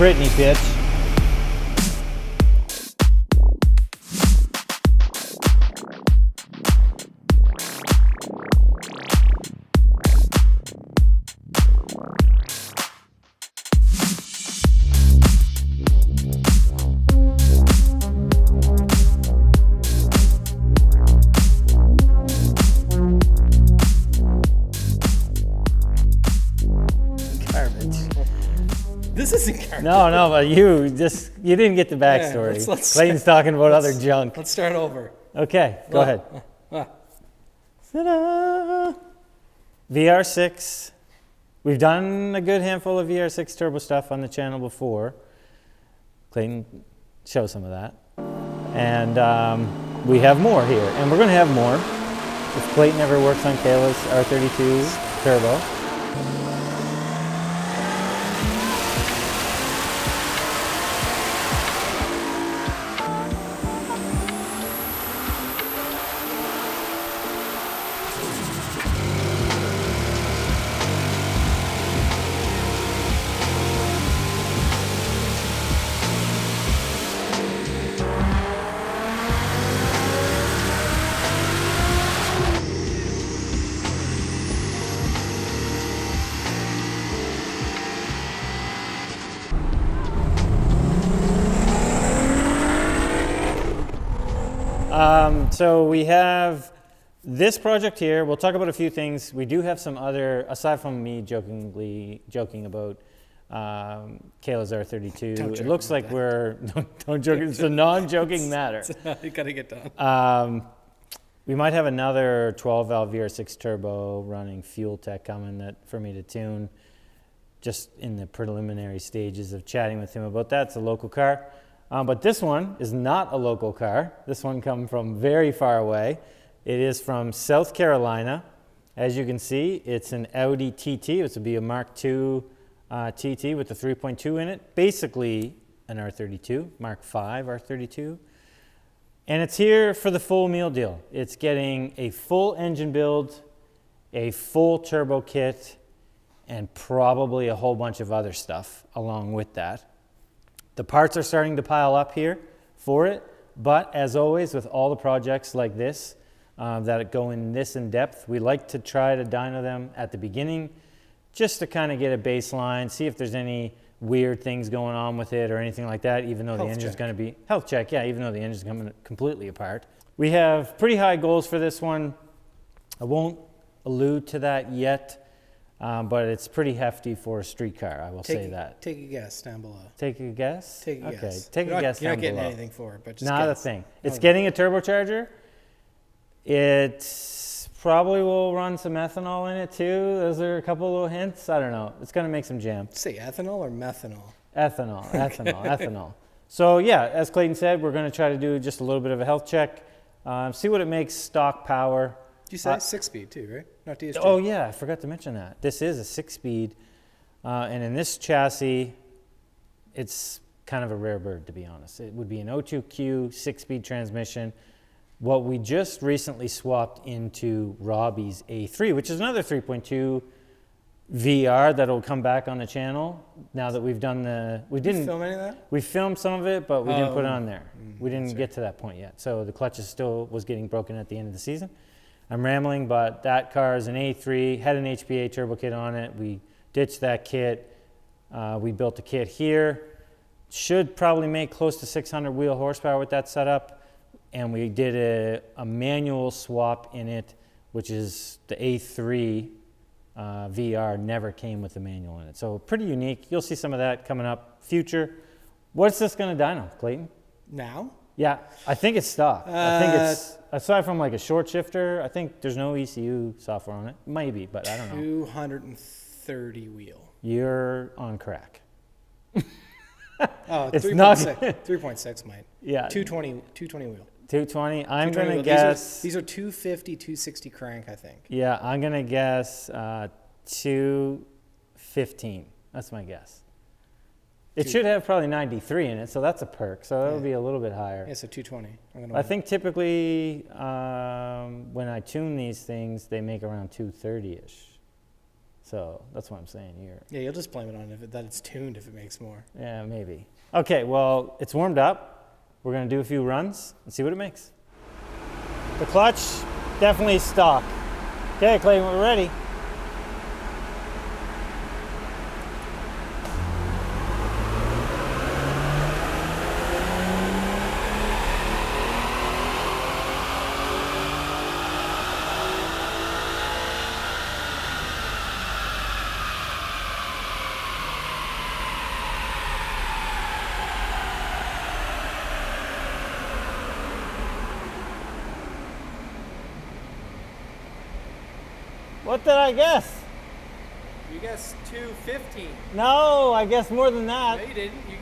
Britney, bitch. This isn't garbage. No, but you didn't get the backstory. Yeah, let's Clayton's talking about other junk. Let's start over. Okay, go ahead. Ta-da! VR6. We've done a good handful of VR6 turbo stuff on the channel before. Clayton, show some of that. And we have more here, and we're going to have more if Clayton ever works on Kayla's R32 turbo. So we have this project here. We'll talk about a few things. We do have some other, aside from me joking about Kayla's R32. It looks like we're, don't joke, it's a non-joking matter. You gotta get done. We might have another 12 valve VR6 turbo running fuel tech coming for me to tune. Just in the preliminary stages of chatting with him about that. It's a local car. But this one is not a local car. This one comes from very far away. It is from South Carolina. As you can see, it's an Audi TT. It's to be a Mark II TT with the 3.2 in it. Basically an R32, Mark V R32. And it's here for the full meal deal. It's getting a full engine build, a full turbo kit, and probably a whole bunch of other stuff along with that. The parts are starting to pile up here for it, but as always with all the projects like this that go in this in depth, we like to try to dyno them at the beginning just to kind of get a baseline, see if there's any weird things going on with it or anything like that, even though the engine's going to be, health check, yeah, even though the engine's coming completely apart. We have pretty high goals for this one. I won't allude to that yet. But it's pretty hefty for a street car, I will say that. Take a guess down below. Take a guess? Take a guess. Okay, take a guess You're down not getting below. anything for it, but just Not guess. a thing. It's getting a turbocharger. It probably will run some ethanol in it too. Those are a couple little hints. I don't know. It's going to make some jam. Say ethanol or methanol? Ethanol. So yeah, as Clayton said, we're going to try to do just a little bit of a health check. See what it makes stock power. You said 6-speed too, right? Not DSG. Oh yeah, I forgot to mention that. This is a 6-speed, and in this chassis, it's kind of a rare bird, to be honest. It would be an O2Q 6-speed transmission. What we just recently swapped into Robbie's A3, which is another 3.2 VR that'll come back on the channel now that we've done the... We didn't film any of that? We filmed some of it, but we didn't put it on there. We didn't get to that point yet. So the clutch still was getting broken at the end of the season. I'm rambling, but that car is an A3, had an HPA turbo kit on it. We ditched that kit. We built a kit here. Should probably make close to 600 wheel horsepower with that setup. And we did a manual swap in it, which is the A3 VR never came with a manual in it. So pretty unique. You'll see some of that coming up future. What's this going to dyno, Clayton? Now? Yeah, I think it's stock. I think it's, aside from like a short shifter, I think there's no ECU software on it. Maybe, but I don't know. 230 wheel. You're on crack. Oh, it's 3.6 might. Yeah. 220 wheel. 220. I'm going to wheel. guess. These are 250, 260 crank, I think. Yeah, I'm going to guess 215. That's my guess. It should have probably 93 in it, so that's a perk. So that would be a little bit higher. Yeah, so 220. I think typically when I tune these things, they make around 230-ish. So that's what I'm saying here. Yeah, you'll just blame it on that it's tuned if it makes more. Yeah, maybe. Okay, well, it's warmed up. We're going to do a few runs and see what it makes. The clutch, definitely stock. Okay, Clayton, we're ready. What did I guess? You guessed 215. No, I guessed more than that. No, you didn't. We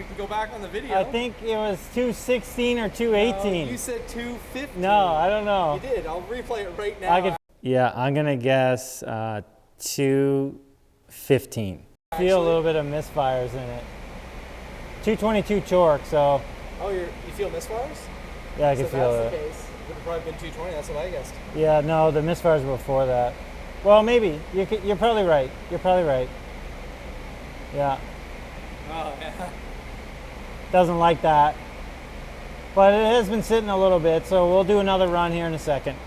can go back on the video. I think it was 216 or 218. You said 215. No, I don't know. You did. I'll replay it right now. Yeah, I'm gonna guess 215. Feel a little bit of misfires in it. 222 torque, so. Oh, you feel misfires? Yeah, I can feel it. If that's the case, it would have probably been 220. That's what I guessed. Yeah, no, the misfires were before that. Well, maybe. You're probably right. You're probably right. Yeah. Oh, yeah. Doesn't like that. But it has been sitting a little bit, so we'll do another run here in a second.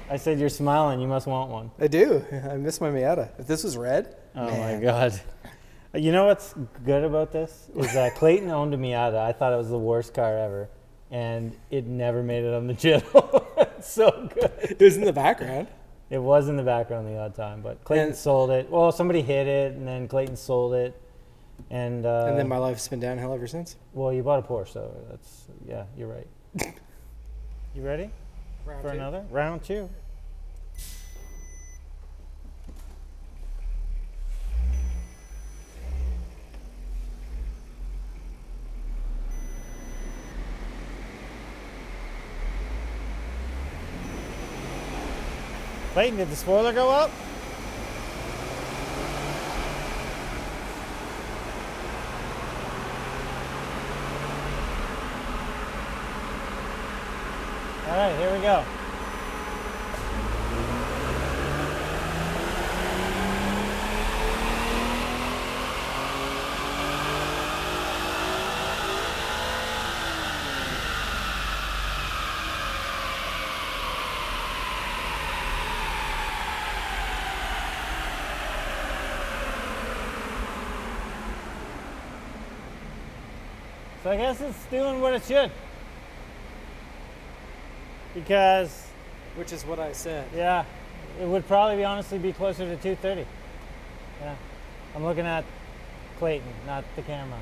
I said you're smiling. You must want one. I do. I miss my Miata. If this was red. Oh, man. my God. You know what's good about this? Is that Clayton owned a Miata. I thought it was the worst car ever. And it never made it on the channel. It's so good. It was in the background. It was in the background the odd time, but Clayton sold it. Well, somebody hit it, and then Clayton sold it. And then my life's been downhill ever since. Well, you bought a Porsche, so that's, yeah, you're right. You ready Round for two. another? Round two. Clayton, did the spoiler go up? All right, here we go. So I guess it's doing what it should. Because, Which is what I said. yeah, it would probably honestly be closer to 230. Yeah, I'm looking at Clayton, not the camera.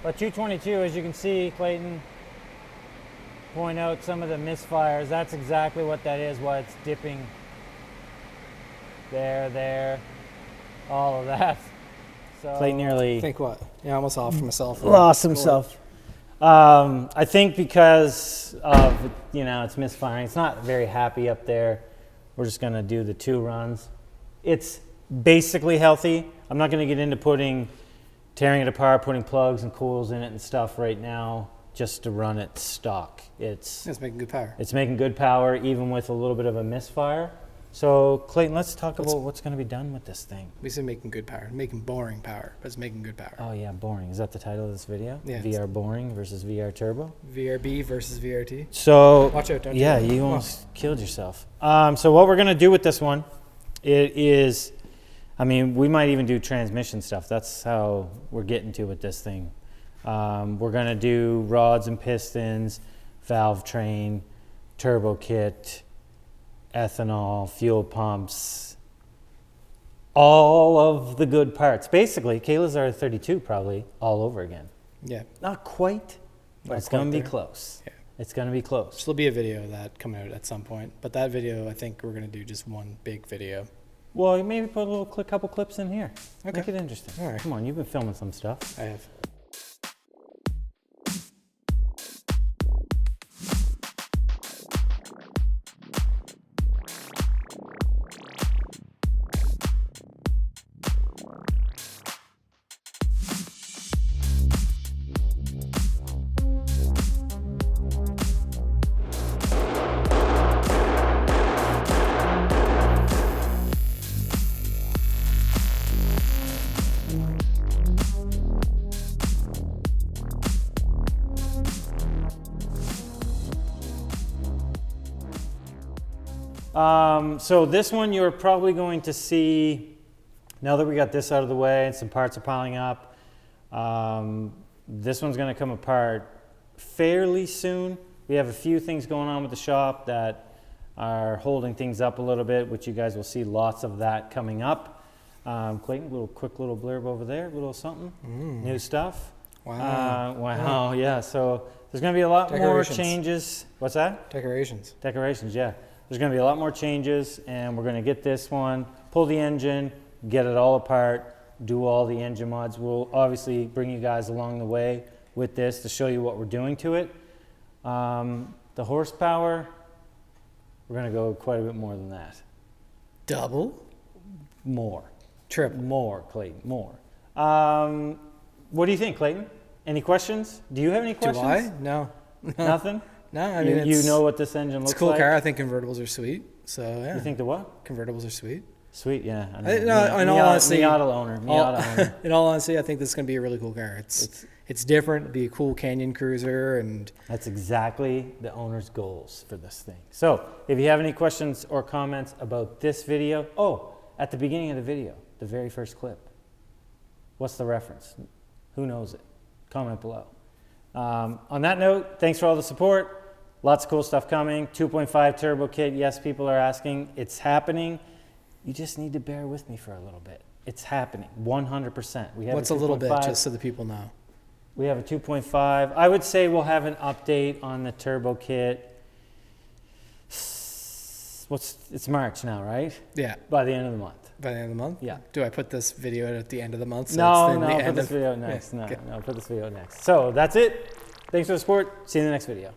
But 222, as you can see, Clayton point out some of the misfires. That's exactly what that is, why it's dipping there, all of that. So Clayton nearly Think what? Yeah, I almost off for myself. lost himself. I think because of, it's misfiring. It's not very happy up there. We're just going to do the 2 runs. It's basically healthy. I'm not going to get into tearing it apart, putting plugs and coils in it and stuff right now just to run it stock. It's making good power. It's making good power even with a little bit of a misfire. So Clayton, let's talk about what's going to be done with this thing. We said making good power, making boring power, but it's making good power. Oh yeah, boring. Is that the title of this video? Yeah. VR boring versus VR turbo? VRB versus VRT. So Watch out, don't yeah, you almost killed yourself. So what we're going to do with this one, it is, we might even do transmission stuff. That's how we're getting to with this thing. We're going to do rods and pistons, valve train, turbo kit, ethanol, fuel pumps, all of the good parts. Basically, Kayla's R32 probably all over again. Yeah. Not quite, but it's going to be close. Yeah. It's going to be close. So there'll be a video of that coming out at some point. But that video, I think we're going to do just one big video. Well, maybe put a couple clips in here. Okay. Make it interesting. All right. Come on, you've been filming some stuff. I have. So this one you're probably going to see, now that we got this out of the way and some parts are piling up, this one's going to come apart fairly soon. We have a few things going on with the shop that are holding things up a little bit, which you guys will see lots of that coming up. Clayton, quick little blurb over there, little something, new stuff. Wow. Wow, yeah. So there's going to be a lot more changes. What's that? Decorations. Decorations, yeah. There's going to be a lot more changes, and we're going to get this one, pull the engine, get it all apart, do all the engine mods. We'll obviously bring you guys along the way with this to show you what we're doing to it. The horsepower, we're going to go quite a bit more than that. Double? More. Triple. More, Clayton, more. What do you think, Clayton? Any questions? Do you have any questions? Do I? No. Nothing? No, I mean, you know what this engine looks like? It's a cool car. I think convertibles are sweet. So, yeah. You think the what? Convertibles are sweet. Sweet, yeah. In all honesty, Miata owner. In all honesty, I think this is going to be a really cool car. It's different. It'll be a cool canyon cruiser, and that's exactly the owner's goals for this thing. So, if you have any questions or comments about this video, at the beginning of the video, the very first clip, what's the reference? Who knows it? Comment below. On that note, thanks for all the support. Lots of cool stuff coming. 2.5 turbo kit. Yes, people are asking. It's happening. You just need to bear with me for a little bit. It's happening, 100%. We have what's a little bit, just so the people know? We have a 2.5. I would say we'll have an update on the turbo kit. It's March now, right? Yeah. By the end of the month. By the end of the month? Yeah. Do I put this video at the end of the month? So put this video next. No, put this video next. So that's it. Thanks for the support. See you in the next video.